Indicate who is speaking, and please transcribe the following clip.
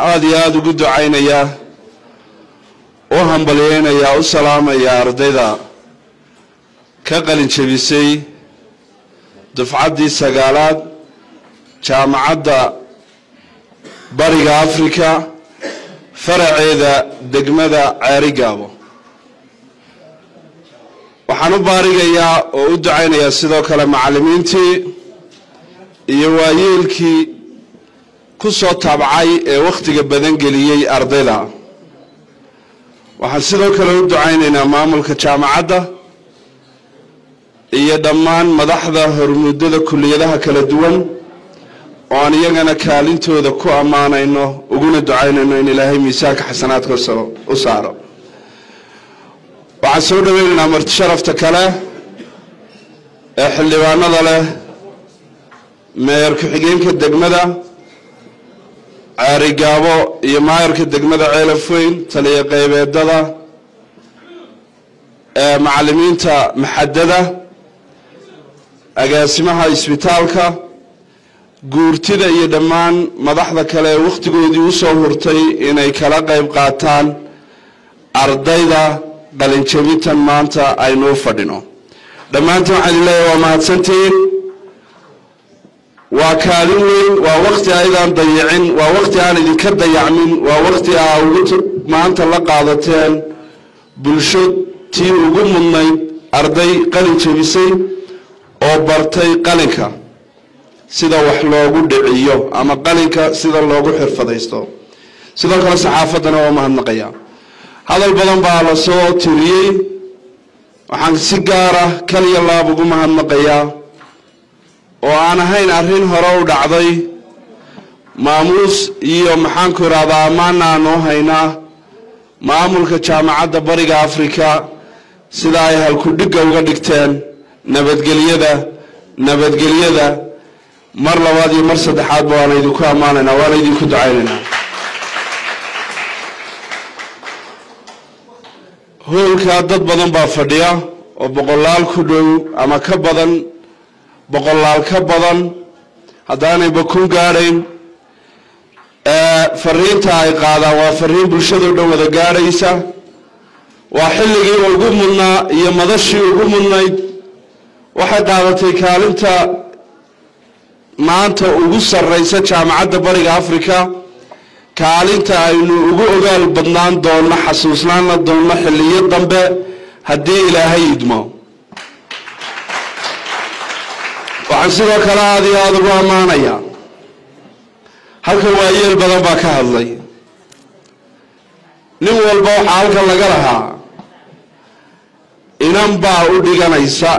Speaker 1: aad ugu ducaynaya oo hambalyeynaya oo salaamaya ardayda ka qalin jabisay dufcadii sagaalaad jaamacadda bariga Afrika faraceeda degmada Ceerigaabo waxaan u baarigayaa oo u ducaynayaa sidoo kale macallimiintii iyo waayeelkii ku soo taabacay ee waqtiga badan geliyay ardayda waxaan sidoo kale u ducaynaynaa maamulka jaamacadda iyo dhammaan madaxda hormuudada kulliyadaha kala duwan oo aan iyagana kaalintooda ku amaanayno uguna ducaynayno in Ilaahay miisaanka xasanaadka u saaro waxaan soo dhaweynaynaa marti sharafta kale ee xildhibaanada leh mayor ku-xigeenka degmada Ceerigaabo iyo maayarka degmada Ceelafweyn taliye qaybeedada macallimiinta maxadada agaasimaha isbitaalka guurtida iyo dhammaan madaxda kale ee waqtigoodii u soo hurtay inay kala qayb qaataan ardayda qalinjabintan maanta aynu fadhino dhammaantiin waxaan leeyahay waa mahadsantiin waa kaalin weyn waa waqti aydan dayicin waa waqti aan idinka dayacmin waa waqti aad maanta la qaadateen bulsho tii ugu mudnayd arday qalin jabisay oo bartay qalinka sida wax loogu dhiciyo ama qalinka sida loogu xirfadaysto sidoo kale saxaafadana waa mahadnaqaya hadal badan baa la soo tiriyay waxaan si gaar ah kaliya laab ugu mahadnaqayaa oo aan ahayn arrin hore u dhacday maamuus iyo maxaan ku raada amaana noo haynaa maamulka jaamacadda bariga Afrika sida ay halku dhiga uga dhigteen nabadgelyada mar labaad iyo mar saddexaad baan idinku amaanaynaa waan idinku ducaynaynaa hoolka dad badan baa fadhiya oo boqolaal ku dhow ama ka badan boqolaal ka badan hadaanay bakun gaadhayn fariinta ay qaadaan waa fariin bulshada dhan wada gaadhaysa waa xilligii ugu mudnaa iyo madashii ugu mudnayd waxay qaadatay kaalinta maanta ugu sarreysa jaamacadda bariga Afrika kaalinta aynu ugu ogaal badnaan doona xasuusnaana doona xilliyo dambe haddii Ilaahay idmo waxaan sidoo kale aad ugu amaanayaa halka waayeel badan baa ka hadlay nin walba waxa halkan laga lahaa inan baa u dhiganaysa